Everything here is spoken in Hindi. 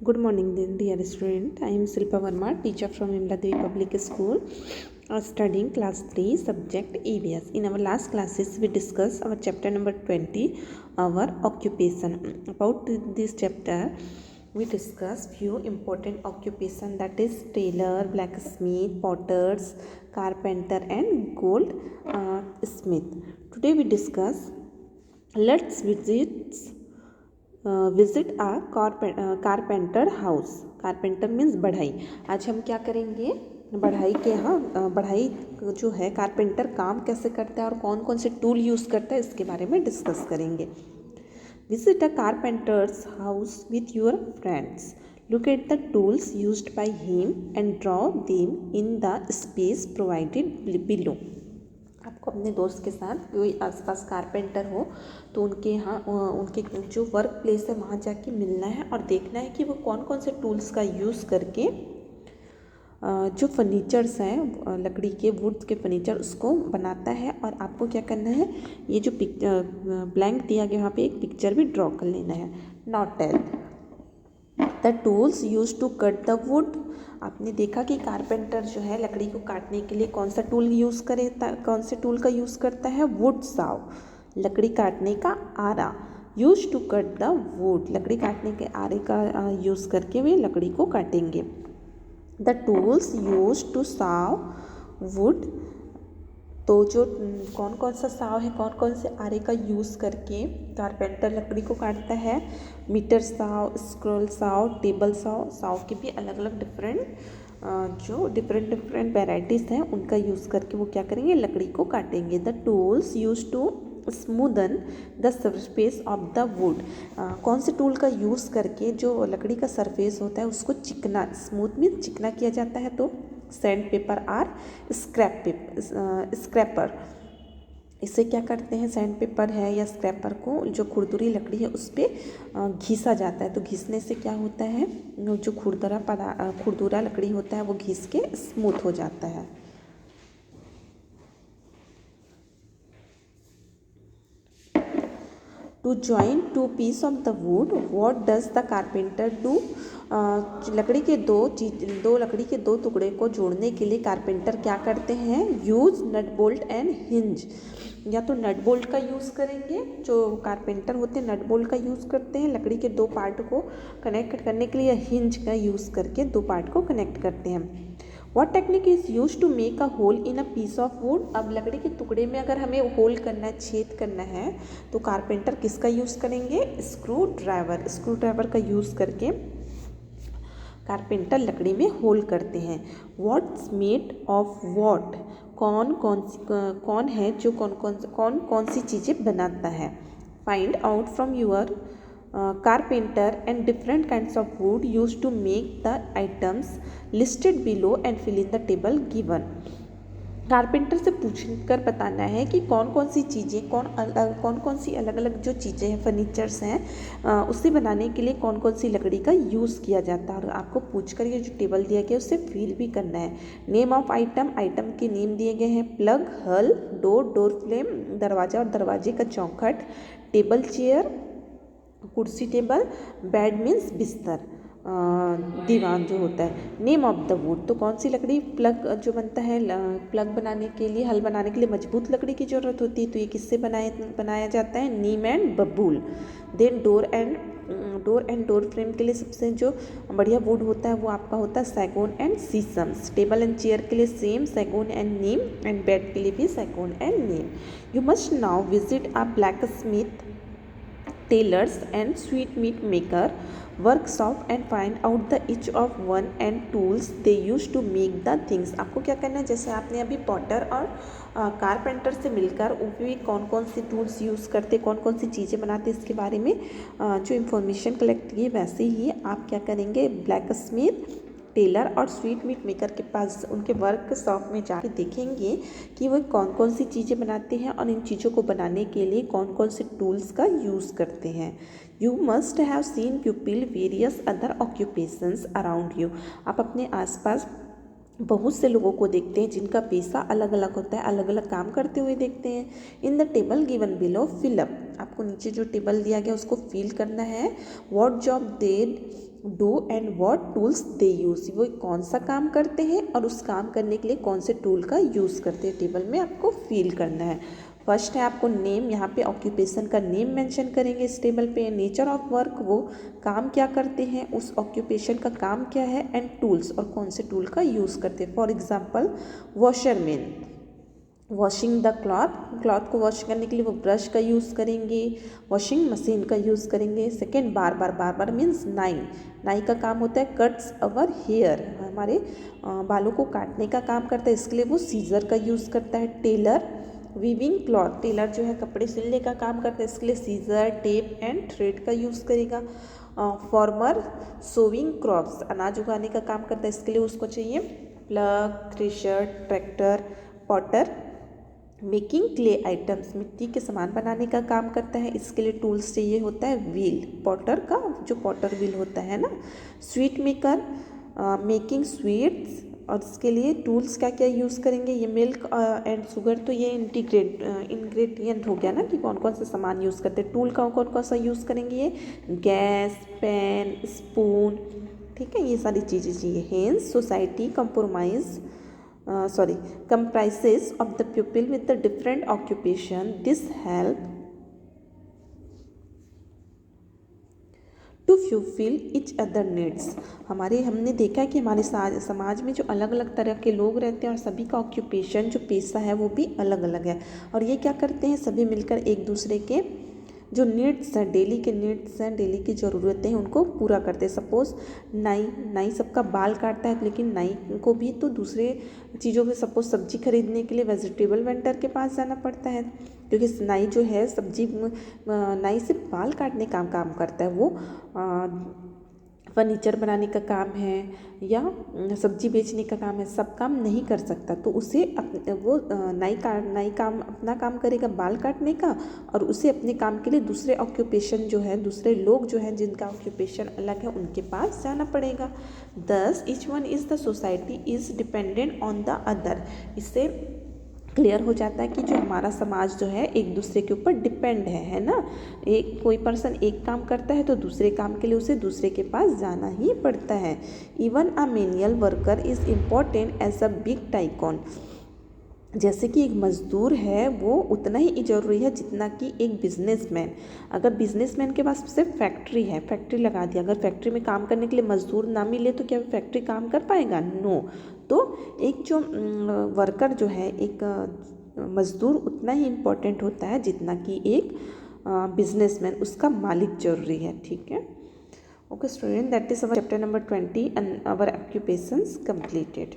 Good morning, dear student. I am Silpa Verma, teacher from Imladevi Public School, studying class 3, subject EVS. In our last classes, we discussed our chapter number 20, our occupation. About this chapter, we discussed few important occupation, that is tailor, blacksmith, potters, carpenter, and gold smith. Today we discuss. Let's visit a carpenter house. Carpenter means बढ़ई. आज हम क्या करेंगे, बढ़ई के यहाँ बढ़ई जो है कारपेंटर काम कैसे करता है और कौन कौन से टूल यूज़ करता है इसके बारे में डिस्कस करेंगे. Visit a carpenters house with your friends. Look at the tools used by him and draw them in the space provided below. आपको अपने दोस्त के साथ कोई आसपास कारपेंटर हो तो उनके यहाँ उनके जो वर्क प्लेस है वहाँ जाके मिलना है और देखना है कि वो कौन कौन से टूल्स का यूज़ करके जो फर्नीचर्स हैं लकड़ी के वुड के फर्नीचर उसको बनाता है. और आपको क्या करना है, ये जो ब्लैंक दिया गया वहाँ पे एक पिक्चर भी ड्रॉ कर लेना है. Not tell the tools use to cut the wood. आपने देखा कि कारपेंटर जो है लकड़ी को काटने के लिए कौन सा टूल यूज़ करे, कौन से टूल का यूज़ करता है, वुड साव, लकड़ी काटने का आरा. Use to cut the wood, लकड़ी काटने के आरे का यूज़ करके वे लकड़ी को काटेंगे. The tools use to saw wood. तो जो कौन कौन सा साव है, कौन कौन से आरे का यूज़ करके कारपेंटर लकड़ी को काटता है. Mitre saw, scroll saw, table saw. Saw के भी अलग अलग डिफरेंट वेराइटीज़ हैं, उनका यूज़ करके वो क्या करेंगे, लकड़ी को काटेंगे. The tools use to smoothen the surface of the wood. कौन से टूल का यूज़ करके जो लकड़ी का सरफेस होता है उसको चिकना, स्मूथ में चिकना किया जाता है. तो सैंड पेपर आर स्क्रैपर. इससे क्या करते हैं, सैंड पेपर है या स्क्रैपर को जो खुरदुरी लकड़ी है उस पर घिसा जाता है. तो घिसने से क्या होता है, जो खुरदुरा लकड़ी होता है वो घिस के स्मूथ हो जाता है. To join two piece of the wood, what does the carpenter do. लकड़ी के लकड़ी के दो टुकड़े को जोड़ने के लिए कारपेंटर क्या करते हैं, use nut bolt and hinge. या तो नट बोल्ट का यूज़ करेंगे, जो कारपेंटर होते हैं नट बोल्ट का यूज़ करते हैं लकड़ी के दो पार्ट को कनेक्ट करने के लिए, या हिंज का यूज़ करके दो पार्ट को कनेक्ट करते हैं. What technique is used to make a hole in a piece of wood. अब लकड़ी के टुकड़े में अगर हमें होल करना है, छेद करना है, तो कारपेंटर किसका यूज़ करेंगे, स्क्रू ड्राइवर का यूज़ करके कारपेंटर लकड़ी में होल करते हैं. What's made of what, कौन है जो कौन सी चीज़ें बनाता है. Find out from your carpenter and different kinds of wood used to make the items listed below and fill in the table given. Carpenter से पूछकर बताना है कि कौन कौन सी चीज़ें, कौन कौन सी अलग अलग जो चीज़ें हैं, फर्नीचर्स हैं, उसे बनाने के लिए कौन कौन सी लकड़ी का यूज़ किया जाता है. और आपको पूछकर ये जो टेबल दिया गया उससे फिल भी करना है. नेम ऑफ आइटम के नेम दिए गए हैं. प्लग, हल, डोर फ्रेम, दरवाज़ा और दरवाजे का चौखट, टेबल चेयर, कुर्सी टेबल, बेड मीन्स बिस्तर, दीवान जो होता है. नेम ऑफ द वुड, तो कौन सी लकड़ी, प्लग जो बनता है, प्लग बनाने के लिए, हल बनाने के लिए मजबूत लकड़ी की ज़रूरत होती है, तो ये किससे बनाया जाता है, नीम एंड बबूल. देन डोर फ्रेम के लिए सबसे जो बढ़िया वुड होता है वो आपका होता है सैगोन एंड सीसम्स. टेबल एंड चेयर के लिए सेम सैगोन एंड नीम, एंड बेड के लिए भी सैगोन एंड नीम. You must now visit a blacksmith, tailors and sweetmeat maker workshop and find out the each of one and tools they use to make the things. आपको क्या करना है, जैसे आपने अभी पॉटर और कारपेंटर से मिलकर भी कौन कौन सी टूल्स यूज़ करते, कौन कौन सी चीज़ें बनाते इसके बारे में जो इन्फॉर्मेशन कलेक्ट की, वैसे ही आप क्या करेंगे, ब्लैक स्मिथ, टेलर और स्वीट मीट मेकर के पास उनके वर्कशॉप में जाके देखेंगे कि वो कौन कौन सी चीज़ें बनाते हैं और इन चीज़ों को बनाने के लिए कौन कौन से टूल्स का यूज़ करते हैं. You must have seen people various other occupations around you. आप अपने आसपास बहुत से लोगों को देखते हैं जिनका पेशा अलग अलग होता है, अलग अलग काम करते हुए देखते हैं. In the table given below fill up. आपको नीचे जो टेबल दिया गया उसको फिल करना है. What job do and what tools they use, वो कौन सा काम करते हैं और उस काम करने के लिए कौन से टूल का यूज़ करते हैं, टेबल में आपको फिल करना है। फर्स्ट है आपको नेम, यहाँ पे ऑक्यूपेशन का नेम मेंशन करेंगे इस टेबल पे। नेचर ऑफ वर्क, वो काम क्या करते हैं, उस ऑक्यूपेशन का काम क्या है, एंड टूल्स, और कौन से टूल का यूज़ करते हैं। For example washerman, washing the cloth, cloth को वॉश करने के लिए वो ब्रश का यूज़ करेंगे, वॉशिंग मशीन का यूज़ करेंगे। सेकेंड बार बार मीन्स नाई, नाई का काम होता है कट्स अवर हेयर, हमारे बालों को काटने का काम करता है, इसके लिए वो सीजर का यूज़ करता है। टेलर, वीविंग क्लॉथ, टेलर जो है कपड़े सिलने का काम करता है, इसके लिए सीजर, टेप एंड थ्रेड का यूज़ करेगा। फार्मर, सोविंग क्रॉप्स, अनाज उगाने का काम करता है, इसके लिए उसको चाहिए plug, thresher, tractor. Potter, making clay items, मिट्टी के सामान बनाने का काम करता है, इसके लिए टूल्स चाहिए होता है व्हील, पॉटर का जो पॉटर व्हील होता है ना। स्वीट मेकर, मेकिंग स्वीट्स, और इसके लिए टूल्स क्या क्या यूज़ करेंगे, ये मिल्क एंड शुगर, तो ये इंग्रेडिएंट हो गया ना कि कौन कौन सा सामान यूज़ करते हैं। टूल का कौन कौन सा यूज़ करेंगे, ये गैस, पेन, स्पून, ठीक है, ये सारी चीज़ें चाहिए। Hence society comprises of the people with the different occupation. This help to fulfill each other needs. हमने देखा है कि हमारे समाज में जो अलग अलग तरह के लोग रहते हैं और सभी का ऑक्यूपेशन जो पेशा है वो भी अलग अलग है, और ये क्या करते हैं, सभी मिलकर एक दूसरे के जो नीड्स हैं, डेली के नीड्स हैं, डेली की ज़रूरतें हैं, उनको पूरा करते हैं। सपोज़ नाई सबका बाल काटता है, लेकिन नाई को भी तो दूसरे चीज़ों में, सपोज़ सब्जी खरीदने के लिए वेजिटेबल वेंडर के पास जाना पड़ता है, क्योंकि नाई जो है नाई सिर्फ बाल काटने का काम करता है, वो फर्नीचर बनाने का काम है या सब्जी बेचने का काम है, सब काम नहीं कर सकता, तो उसे नाई काम अपना काम करेगा बाल काटने का, और उसे अपने काम के लिए दूसरे ऑक्यूपेशन जो है, दूसरे लोग जो हैं जिनका ऑक्यूपेशन अलग है, उनके पास जाना पड़ेगा। दस each one is the society is dependent on the other, इससे क्लियर हो जाता है कि जो हमारा समाज जो है एक दूसरे के ऊपर डिपेंड है ना। एक कोई पर्सन एक काम करता है तो दूसरे काम के लिए उसे दूसरे के पास जाना ही पड़ता है। Even a manual worker is important as a big tycoon, जैसे कि एक मज़दूर है वो उतना ही ज़रूरी है जितना कि एक बिजनेसमैन। अगर बिजनेसमैन के पास सिर्फ फैक्ट्री है, फैक्ट्री लगा दिया, अगर फैक्ट्री में काम करने के लिए मज़दूर ना मिले तो क्या फैक्ट्री काम कर पाएगा? नो। तो एक जो वर्कर जो है, एक मज़दूर उतना ही इम्पोर्टेंट होता है जितना कि एक बिजनेसमैन, उसका मालिक जरूरी है, ठीक है। Okay student, that is our chapter number 20 and our occupations completed.